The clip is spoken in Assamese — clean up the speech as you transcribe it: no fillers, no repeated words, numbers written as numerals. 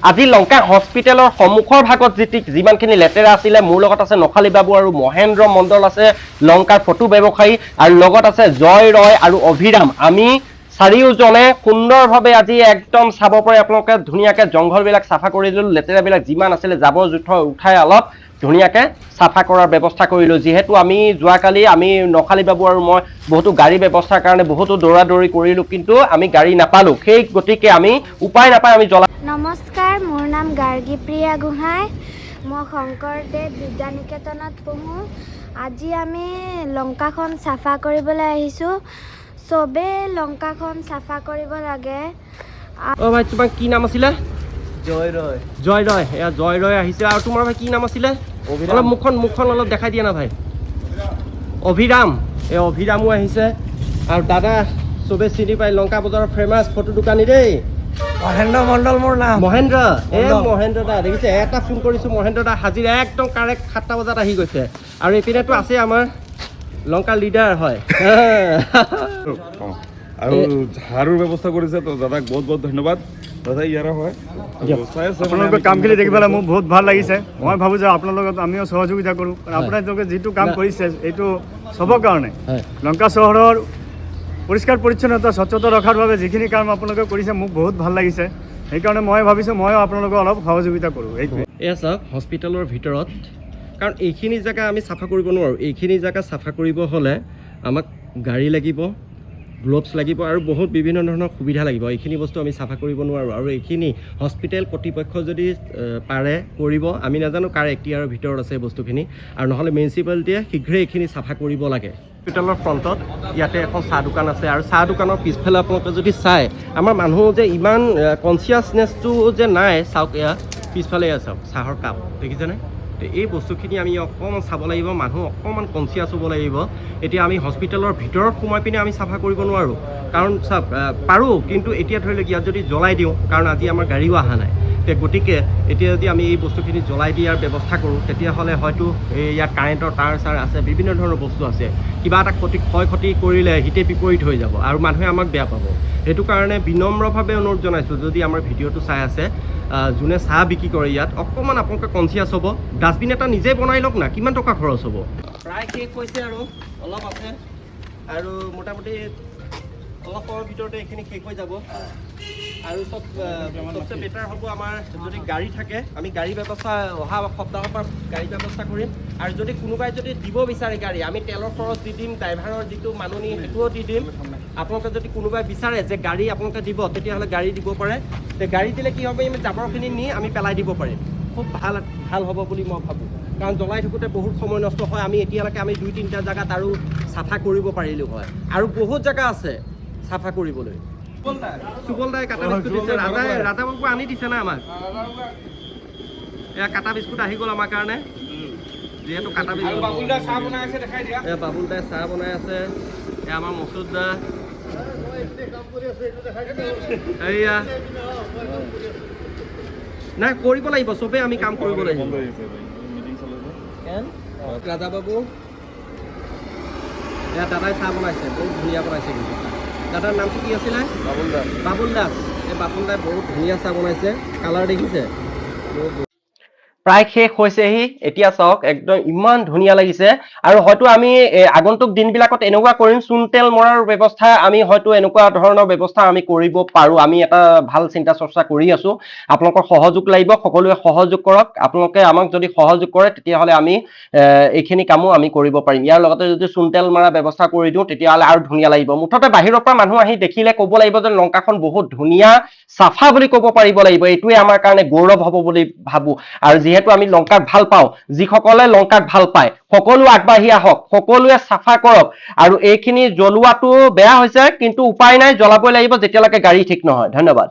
আজি লংকা হস্পিটেলৰ সন্মুখৰ ভাগত যিমানখিনি লেতেৰা আছিলে মোৰ লগত আছে নখালী বাবু আৰু মহেন্দ্ৰ মণ্ডল আছে লংকাৰ ফটো ব্যৱসায়ী আৰু লগত আছে জয় ৰয় আৰু অভিৰাম আমি চাৰিওজনে সুন্দৰভাৱে আজি একদম চাব পাৰে আপোনালোকে ধুনীয়াকে জংঘলবিলাক চাফা কৰি দিলো লেতেৰাবিলাক যিমান আছিলে জাবৰ জোথৰ উঠাই অলপ ধুনীয়াকে চাফা কৰাৰ ব্যৱস্থা কৰিলো যিহেতু আমি যোৱাকালি আমি নখালী বাবু আৰু মই বহুতো গাড়ী ব্যৱস্থাৰ কাৰণে বহুতো দৌৰা-দৌৰি কৰিলো কিন্তু আমি গাড়ী নাপালো সেই গতিকে আমি উপায় নাপাই আমি নমস্কাৰ মোৰ নাম গাৰ্গীপ্ৰিয়া গোহাঁই মই শংকৰদেৱ বিদ্যানিকেতনত পঢ়ো আজি আমি লংকাখন চাফা কৰিবলৈ আহিছো সবে লংকাখন চাফা কৰিব লাগে ও ভাই তোমাৰ কি নাম আছিল জয় ৰয় এয়া জয় ৰয় আহিছে আৰু তোমাৰ ভাই কি নাম আছিল অলপ মুখখন অলপ দেখাই দিয়া না ভাই অভিৰাম এই অভিৰামো আহিছে আৰু দাদা সবে চিনি পাই লংকা বজাৰৰ ফেমাছ ফটো দোকানী দেই মহেন্দ্ৰ মণ্ডল মোৰ নাম মহেন্দ্ৰ মহেন্দ্ৰ দা দেখিছে এটা ফোন কৰিছো মহেন্দ্ৰ দা হাজিৰা একদম কাৰেক্ট 7টা বজাত আহি গৈছে আৰু এইপিনেতো আছে আমাৰ লংকা লিডাৰ হয় আৰু ঝাৰুৰ ব্যৱস্থা কৰিছে তো দাদাক বহুত বহুত ধন্যবাদ দাদা ইয়াৰা হয় আপোনালোকৰ কামখিনি দেখি পেলাই মোৰ বহুত ভাল লাগিছে মই ভাবোঁ যে আপোনালোকৰ লগত আমিও সহযোগিতা কৰোঁ কাৰণ আপোনালোকে যিটো কাম কৰিছে এইটো চবৰ কাৰণে লংকা চহৰৰ পৰিষ্কাৰ পৰিচ্ছন্নতা স্বচ্ছতা ৰখাৰ বাবে যিখিনি কাম আপোনালোকে কৰিছে মোক বহুত ভাল লাগিছে সেইকাৰণে মই ভাবিছোঁ ময়ো আপোনালোকক অলপ সহযোগিতা কৰোঁ এইটোৱে এয়া চাওক হস্পিটেলৰ ভিতৰত কাৰণ এইখিনি জেগা আমি চাফা কৰিব নোৱাৰোঁ এইখিনি জেগা চাফা কৰিব হ'লে আমাক গাড়ী লাগিব গ্লোভছ লাগিব আৰু বহুত বিভিন্ন ধৰণৰ সুবিধা লাগিব এইখিনি বস্তু আমি চাফা কৰিব নোৱাৰোঁ আৰু এইখিনি হস্পিটেল কৰ্তৃপক্ষ যদি পাৰে কৰিব আমি নাজানো কাৰ এক্টিয়াৰৰ ভিতৰত আছে এই বস্তুখিনি আৰু নহ'লে মিউনিচিপালিটিয়ে শীঘ্ৰে এইখিনি চাফা কৰিব লাগে হস্পিটেলৰ ফ্ৰণ্টত ইয়াতে এখন চাহ দোকান আছে আৰু চাহ দোকানৰ পিছফালে আপোনালোকে যদি চাই আমাৰ মানুহ যে ইমান কনচিয়াছনেছটো যে নাই চাওক এয়া পিছফালে চাওক চাহৰ কাপ দেখিছেনে এই বস্তুখিনি আমি অকণমান চাব লাগিব মানুহ অকণমান কনচিয়াছ হ'ব লাগিব এতিয়া আমি হস্পিটেলৰ ভিতৰত সোমাই পিনে আমি চাফা কৰিব নোৱাৰোঁ কাৰণ চাওক পাৰোঁ কিন্তু এতিয়া ধৰি লওক ইয়াত যদি জ্বলাই দিওঁ কাৰণ আজি আমাৰ গাড়ীও অহা নাই গতিকে এতিয়া যদি আমি এই বস্তুখিনি জ্বলাই দিয়াৰ ব্যৱস্থা কৰোঁ তেতিয়াহ'লে হয়তো ইয়াত কাৰেণ্টৰ তাঁৰ চাৰ আছে বিভিন্ন ধৰণৰ বস্তু আছে কিবা এটা ক্ষয় ক্ষতি কৰিলে হিতে বিপৰীত হৈ যাব আৰু মানুহে আমাক বেয়া পাব সেইটো কাৰণে বিনম্ৰভাৱে অনুৰোধ জনাইছোঁ যদি আমাৰ ভিডিঅ'টো চাই আছে যোনে চাহ বিক্ৰী কৰে ইয়াত অকণমান আপোনালোকে কনচিয়াছ হ'ব ডাষ্টবিন এটা নিজে বনাই লওক না কিমান টকা খৰচ হ'ব প্ৰায় শেষ হৈছে আৰু অলপ আছে আৰু মোটামুটি অলপ সময়ৰ ভিতৰতে এইখিনি শেষ হৈ যাব আৰু চবচে বেটাৰ হ'ব আমাৰ যদি গাড়ী থাকে আমি গাড়ী ব্যৱস্থা অহা সপ্তাহৰ পৰা গাড়ী ব্যৱস্থা কৰিম আৰু যদি কোনোবাই যদি দিব বিচাৰে গাড়ী আমি তেলৰ খৰচ দি দিম ড্ৰাইভাৰৰ যিটো মাননি সেইটোও দি দিম আপোনালোকে যদি কোনোবাই বিচাৰে যে গাড়ী আপোনালোকে দিব তেতিয়াহ'লে গাড়ী দিব পাৰে গাড়ী দিলে কি হ'ব আমি জাবৰখিনি নি আমি পেলাই দিব পাৰিম খুব ভাল হ'ব বুলি মই ভাবোঁ কাৰণ জ্বলাই থাকোঁতে বহুত সময় নষ্ট হয় আমি এতিয়ালৈকে আমি 2-3টা জেগাত আৰু চাফা কৰিব পাৰিলোঁ হয় আৰু বহুত জেগা আছে চাফা কৰিবলৈ সুবল দাই কাটা বিস্কুট দিছে ৰাজা বাবু আনি দিছে না আমাক এয়া কাটা বিস্কুট আহি গ'ল আমাৰ কাৰণে যিহেতু কাটা বিস্কুট বাবুল দাই চাহ বনাই আছে দেখাই দিয়া বাবুল দাই চাহ বনাই আছে এয়া আমাৰ মচুদ দা এয়া নাই কৰিব লাগিব চবেই আমি কাম কৰিব লাগিব ৰাজা বাবু এয়া দাদাই চাহ বনাইছে বহুত ধুনীয়া বনাইছে কিন্তু দাদাৰ নামটো কি আছিলে বাবুল দাস এই বাবুল দাই বহুত ধুনীয়া চাহ বনাইছে কালাৰ দেখিছে প্ৰায় শেষ হৈছেহি এতিয়া চাওক একদম ইমান ধুনীয়া লাগিছে আৰু হয়তো আমি আগন্তুক দিনবিলাকত এনেকুৱা কৰিম চূণ তেল মৰাৰ ব্যৱস্থা আমি হয়তো এনেকুৱা ধৰণৰ ব্যৱস্থা আমি কৰিব পাৰোঁ আমি এটা ভাল চিন্তা চৰ্চা কৰি আছোঁ আপোনালোকৰ সহযোগ লাগিব সকলোৱে সহযোগ কৰক আপোনালোকে আমাক যদি সহযোগ কৰে তেতিয়াহ'লে আমি এইখিনি কামো আমি কৰিব পাৰিম ইয়াৰ লগতে যদি চূণ তেল মৰা ব্যৱস্থা কৰি দিওঁ তেতিয়াহ'লে আৰু ধুনীয়া লাগিব মুঠতে বাহিৰৰ পৰা মানুহ আহি দেখিলে ক'ব লাগিব যে লংকাখন বহুত ধুনীয়া চাফা বুলি ক'ব পাৰিব লাগিব এইটোৱে আমাৰ কাৰণে গৌৰৱ হ'ব বুলি ভাবোঁ আৰু যিহেতু আমি লংকাক ভাল পাওঁ যিসকলে লংকাক ভাল পায় সকলো আগবাঢ়ি আহক সকলোৱে চাফা কৰক আৰু এইখিনি জ্বলোৱাটো বেয়া হৈছে কিন্তু উপায় নাই জ্বলাবই লাগিব যেতিয়ালৈকে গাড়ী ঠিক নহয় ধন্যবাদ